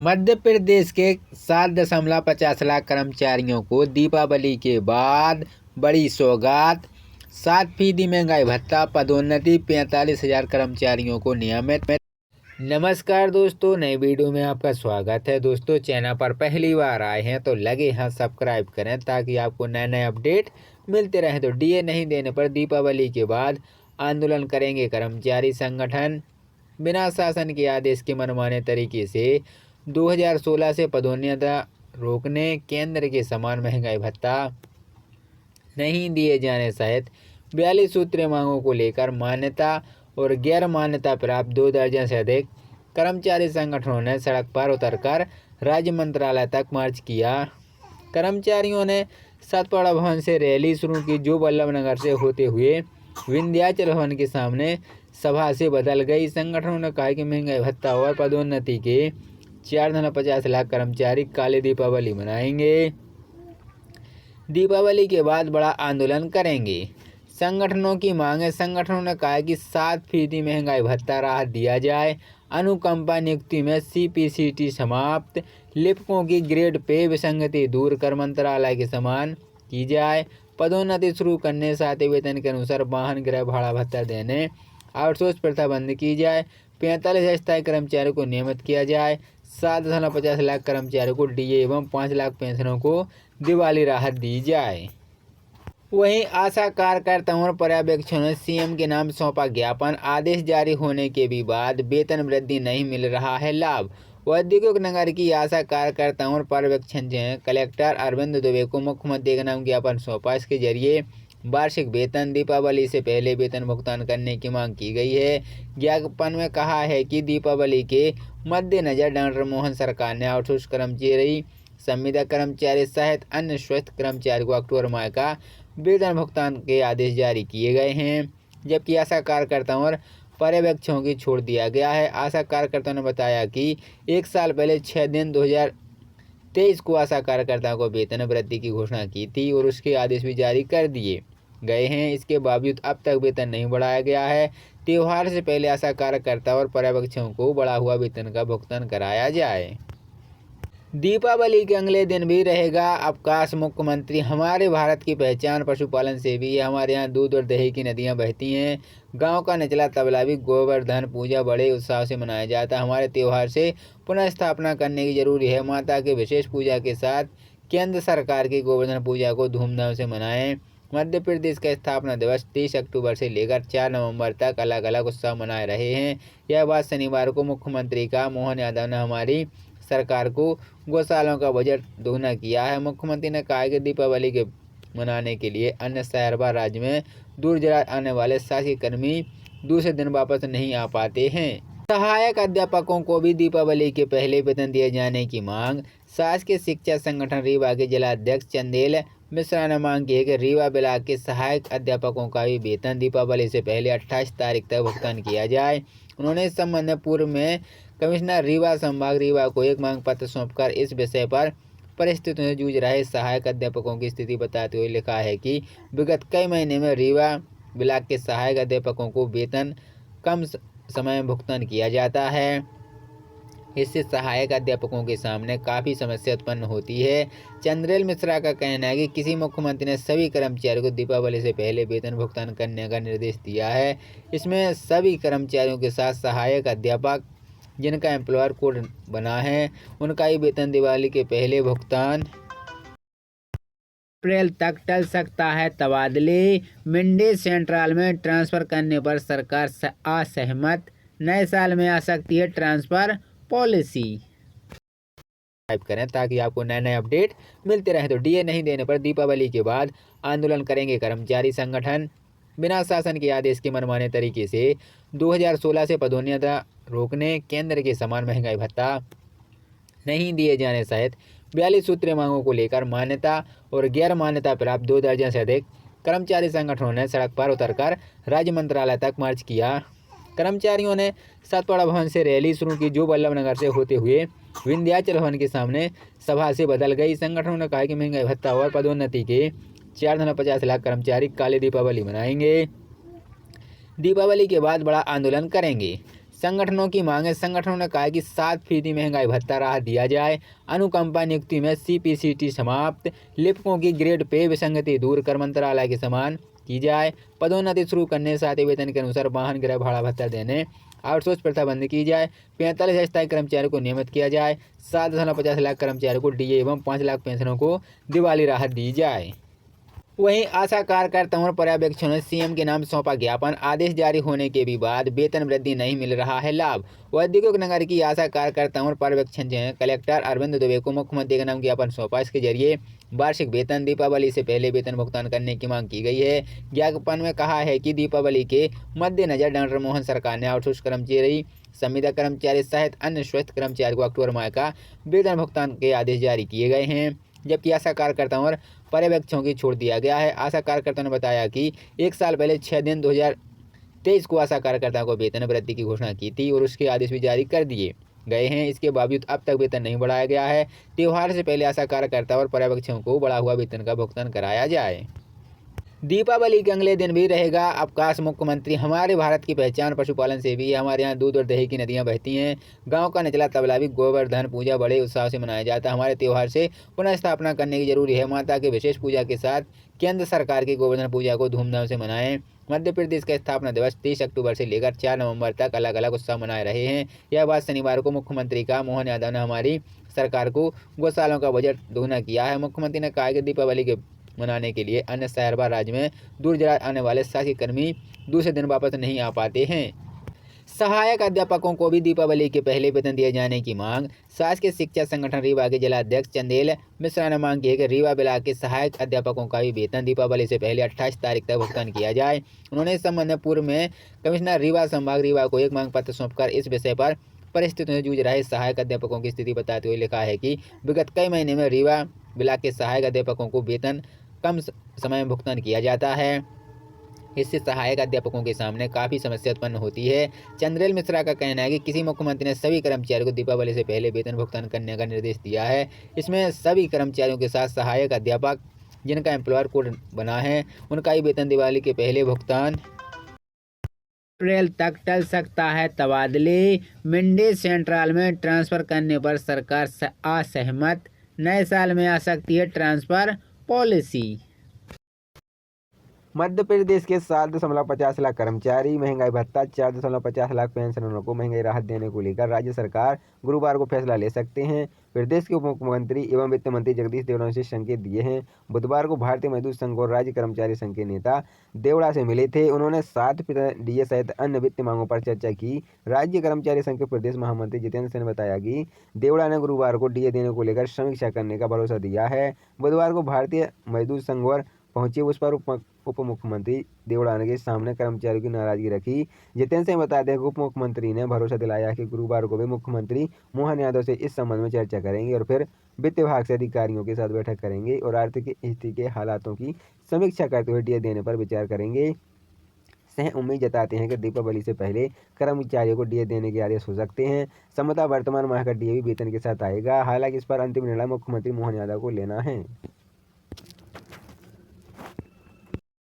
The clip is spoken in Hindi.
मध्य प्रदेश के 7.50 लाख कर्मचारियों को दीपावली के बाद बड़ी सौगात। 7% महंगाई भत्ता, पदोन्नति, 45,000 कर्मचारियों को नियमित। नमस्कार दोस्तों, नई वीडियो में आपका स्वागत है। दोस्तों, चैनल पर पहली बार आए हैं तो लगे हाथ सब्सक्राइब करें ताकि आपको नए नए अपडेट मिलते रहें। तो डीए नहीं देने पर दीपावली के बाद आंदोलन करेंगे कर्मचारी संगठन। बिना शासन के आदेश के मनमाने तरीके से 2016 से पदोन्नति रोकने, केंद्र के समान महंगाई भत्ता नहीं दिए जाने सहित 42 सूत्रीय मांगों को लेकर मान्यता और गैर मान्यता प्राप्त 2 दर्जन से अधिक कर्मचारी संगठनों ने सड़क पर उतरकर राज्य मंत्रालय तक मार्च किया। कर्मचारियों ने सतपाड़ा भवन से रैली शुरू की, जो वल्लभ नगर से होते हुए विंध्याचल भवन के सामने सभा से बदल गई। संगठनों ने कहा कि महंगाई भत्ता और पदोन्नति के 4.50 लाख कर्मचारी काली दीपावली मनाएंगे। दीपावली के बाद बड़ा आंदोलन करेंगे। संगठनों की मांगे। संगठनों ने कहा कि 7% महंगाई भत्ता राहत दिया जाए, अनुकंपा नियुक्ति में CPCT समाप्त, लिपिकों की ग्रेड पे विसंगति दूर कर मंत्रालय के समान की जाए, पदोन्नति शुरू करने, सातवें वेतन के अनुसार वाहन गृह भाड़ा भत्ता देने, आउटसोर्स प्रथा बंद की जाए, 45 अस्थायी कर्मचारियों को नियमित किया जाए, 7.50 लाख कर्मचारियों को डीए एवं 5 लाख पेंशनों को दिवाली राहत दी जाए। वहीं आशा कार्यकर्ताओं और पर्यवेक्षकों ने सीएम के नाम सौंपा ज्ञापन। आदेश जारी होने के भी बाद वेतन वृद्धि नहीं मिल रहा है लाभ। औद्योगिक नगर की आशा कार्यकर्ताओं और पर्यवेक्षक ने कलेक्टर अरविंद दुबे को मुख्यमंत्री के नाम ज्ञापन सौंपा। इसके जरिए वार्षिक वेतन, दीपावली से पहले वेतन भुगतान करने की मांग की गई है। ज्ञापन में कहा है कि दीपावली के मद्देनजर डॉक्टर मोहन सरकार ने आउटसोर्स कर्मचारी, संविदा कर्मचारी सहित अन्य स्वस्थ कर्मचारी को अक्टूबर माह का वेतन भुगतान के आदेश जारी किए गए हैं, जबकि आशा कार्यकर्ताओं और पर्यवेक्षकों की छोड़ दिया गया है। आशा कार्यकर्ताओं ने बताया कि 1 साल पहले 6 दिन 2023 को आशा कार्यकर्ताओं को वेतन वृद्धि की घोषणा की थी और उसके आदेश भी जारी कर दिए गए हैं। इसके बावजूद अब तक वेतन नहीं बढ़ाया गया है। त्योहार से पहले आशा कार्यकर्ता और पर्यवेक्षकों को बढ़ा हुआ वेतन का भुगतान कराया जाए। दीपावली के अगले दिन भी रहेगा अवकाश। मुख्यमंत्री, हमारे भारत की पहचान पशुपालन से भी है। हमारे यहाँ दूध और दही की नदियाँ बहती हैं। गांव का निचला तबला भी गोवर्धन पूजा बड़े उत्साह से मनाया जाता है। हमारे त्यौहार से पुनः स्थापना करने की जरूरी है। माता के विशेष पूजा के साथ केंद्र सरकार की गोवर्धन पूजा को धूमधाम से मनाएं। मध्य प्रदेश का स्थापना दिवस 30 अक्टूबर से लेकर 4 नवंबर तक अलग अलग उत्सव मनाए रहे हैं। यह बात शनिवार को मुख्यमंत्री का मोहन यादव ने हमारी सरकार को गौशालाओं का बजट दोगुना किया है। मुख्यमंत्री ने कहा कि दीपावली के मनाने के लिए अन्य शहर व राज्य में दूर दराज आने वाले शासकीय कर्मी दूसरे दिन वापस नहीं आ पाते हैं। सहायक अध्यापकों को भी दीपावली के पहले वेतन दिए जाने की मांग। शासकीय शिक्षा संगठन रीवा के जिलाध्यक्ष चंदेल मिश्रा ने मांग की है कि रीवा ब्लॉक के सहायक अध्यापकों का भी वेतन दीपावली से पहले 28 तारीख तक भुगतान किया जाए। उन्होंने इस संबंध में पूर्व में कमिश्नर रीवा संभाग रीवा को एक मांग पत्र सौंपकर इस विषय पर परिस्थितियों से जूझ रहे सहायक अध्यापकों की स्थिति बताते हुए लिखा है कि विगत कई महीने में रीवा ब्लॉक के सहायक अध्यापकों को वेतन कम समय में भुगतान किया जाता है। इससे सहायक अध्यापकों के सामने काफ़ी समस्या उत्पन्न होती है। चंद्रेल मिश्रा का कहना है कि किसी मुख्यमंत्री ने सभी कर्मचारियों को दीपावली से पहले वेतन भुगतान करने का निर्देश दिया है। इसमें सभी कर्मचारियों के साथ सहायक अध्यापक जिनका एम्प्लॉयर कोड बना है, उनका ही वेतन दिवाली के पहले भुगतान अप्रैल तक टल सकता है। तबादले, मंडी सेंट्रल में ट्रांसफ़र करने पर सरकार असहमत। नए साल में आ सकती है ट्रांसफ़र पॉलिसी। टाइप करें ताकि आपको नए नए अपडेट मिलते रहे। तो डीए नहीं देने पर दीपावली के बाद आंदोलन करेंगे कर्मचारी संगठन। बिना शासन के आदेश के मनमाने तरीके से 2016 से पदोन्नति रोकने, केंद्र के समान महंगाई भत्ता नहीं दिए जाने सहित 42 सूत्रीय मांगों को लेकर मान्यता और गैर मान्यता प्राप्त 2 दर्जन से अधिक कर्मचारी संगठनों ने सड़क पर उतरकर राज्य मंत्रालय तक मार्च किया। कर्मचारियों ने सतपाड़ा भवन से रैली शुरू की, जो वल्लभ नगर से होते हुए विंध्याचल भवन के सामने सभा से बदल गई। संगठनों ने कहा कि महंगाई भत्ता और पदोन्नति के 4.50 लाख कर्मचारी काली दीपावली मनाएंगे। दीपावली के बाद बड़ा आंदोलन करेंगे। संगठनों की मांगे। संगठनों ने कहा कि 7% महंगाई भत्ता राहत दिया जाए। अनुकंपा नियुक्ति में CPCT समाप्त। लिपिकों की ग्रेड पे विसंगति दूर कर मंत्रालय के समान की जाए। पदोन्नति शुरू करने, साथ ही वेतन के अनुसार वाहन गृह भाड़ा भत्ता देने, आउटसोर्स प्रथा बंद की जाए। 45 अस्थायी कर्मचारियों को नियमित किया जाए। 7.50 लाख कर्मचारियों को DA एवं 5 लाख पेंशनों को दिवाली राहत दी जाए। वहीं आशा कार्यकर्ताओं और पर्यवेक्षकों ने CM के नाम सौंपा ज्ञापन। आदेश जारी होने के भी बाद वेतन वृद्धि नहीं मिल रहा है लाभ। औद्योगिक नगर की आशा कार्यकर्ताओं और पर्यवेक्षक ने कलेक्टर अरविंद दुबे को मुख्यमंत्री के नाम ज्ञापन सौंपा। इसके जरिए वार्षिक वेतन, दीपावली से पहले वेतन भुगतान करने की मांग की गई है। ज्ञापन में कहा है कि दीपावली के मद्देनजर डॉ मोहन सरकार ने आउटसोर्स कर्मचारी, संविदा कर्मचारी सहित अन्य स्वस्थ कर्मचारी को अक्टूबर माह का वेतन भुगतान के आदेश जारी किए गए हैं, जबकि आशा कार्यकर्ताओं और पर्यवेक्षकों की छोड़ दिया गया है। आशा कार्यकर्ताओं ने बताया कि 1 साल पहले 6 दिन 2023 को आशा कार्यकर्ताओं को वेतन वृद्धि की घोषणा की थी और उसके आदेश भी जारी कर दिए गए हैं। इसके बावजूद अब तक वेतन नहीं बढ़ाया गया है। त्योहार से पहले आशा कार्यकर्ताओं और पर्यवेक्षकों को बढ़ा हुआ वेतन का भुगतान कराया जाए। दीपावली के अगले दिन भी रहेगा अवकाश। मुख्यमंत्री, हमारे भारत की पहचान पशुपालन से भी है। हमारे यहाँ दूध और दही की नदियाँ बहती हैं। गांव का निचला तबला भी गोवर्धन पूजा बड़े उत्साह से मनाया जाता है। हमारे त्यौहार से पुनः स्थापना करने की जरूरी है। माता के विशेष पूजा के साथ केंद्र सरकार की गोवर्धन पूजा को धूमधाम से मनाएं। मध्य प्रदेश का स्थापना दिवस 30 अक्टूबर से लेकर 4 नवंबर तक अलग अलग उत्सव मनाए रहे हैं। यह बात शनिवार को मुख्यमंत्री का मोहन यादव ने हमारी सरकार को गौशालाओं का बजट दोगुना किया है। मुख्यमंत्री ने कहा कि दीपावली के मनाने के लिए अन्य शहर व राज्य में दूर दराज आने वाले शासकीय कर्मी दूसरे दिन वापस नहीं आ पाते हैं। सहायक अध्यापकों को भी दीपावली के पहले वेतन दिए जाने की मांग। शासकीय शिक्षा संगठन रीवा के जिलाध्यक्ष चंदेल मिश्रा ने मांग की है कि रीवा ब्लॉक के सहायक अध्यापकों का भी वेतन दीपावली से पहले 28 तारीख तक भुगतान किया जाए। उन्होंने इस संबंध में पूर्व में कमिश्नर रीवा संभाग रीवा को एक मांग पत्र सौंपकर इस विषय पर परिस्थितियों से जूझ रहे सहायक अध्यापकों की स्थिति बताते हुए लिखा है कि विगत कई महीने में रीवा ब्लॉक के सहायक अध्यापकों को वेतन कम समय में भुगतान किया जाता है। इससे सहायक अध्यापकों के सामने काफ़ी समस्या उत्पन्न होती है। चंद्रेल मिश्रा का कहना है कि किसी मुख्यमंत्री ने सभी कर्मचारियों को दीपावली से पहले वेतन भुगतान करने का निर्देश दिया है। इसमें सभी कर्मचारियों के साथ सहायक अध्यापक जिनका एम्प्लॉयर कोड बना है उनका ही वेतन दिवाली के पहले भुगतान अप्रैल तक टल सकता है। तबादले, मंडी सेंट्रल में ट्रांसफ़र करने पर सरकार असहमत। नए साल में आ सकती है ट्रांसफ़र पॉलिसी। मध्य प्रदेश के 7.50 लाख कर्मचारी, महंगाई भत्ता, 4.50 लाख पेंशनरों को महंगाई राहत देने को लेकर राज्य सरकार गुरुवार को फैसला ले सकते हैं। प्रदेश के उप मुख्यमंत्री एवं वित्त मंत्री जगदीश देवड़ा ने संकेत दिए हैं। बुधवार को भारतीय मजदूर संघ और राज्य कर्मचारी संघ के नेता देवड़ा से मिले थे। उन्होंने 7% DA सहित अन्य वित्त मांगों पर चर्चा की। राज्य कर्मचारी संघ के प्रदेश महामंत्री जितेंद्र सिंह ने बताया कि देवड़ा ने गुरुवार को DA देने को लेकर समीक्षा करने का भरोसा दिया है। बुधवार को भारतीय मजदूर संघ और पहुंचे उस पर उप मुख्यमंत्री देवड़ा के सामने कर्मचारियों की नाराजगी रखी। जितेंद्र सिंह बताते हैं कि उप मुख्यमंत्री ने भरोसा दिलाया कि गुरुवार को भी मुख्यमंत्री मोहन यादव से इस संबंध में चर्चा करेंगे और फिर वित्त विभाग से अधिकारियों के साथ बैठक करेंगे और आर्थिक स्थिति के हालातों की समीक्षा करते हुए DA देने पर विचार करेंगे। सह उम्मीद जताते हैं कि दीपावली से पहले कर्मचारियों को DA देने के आदेश हो सकते हैं। संभवतः वर्तमान माह का DA भी वेतन के साथ आएगा। हालांकि इस पर अंतिम निर्णय मुख्यमंत्री मोहन यादव को लेना है।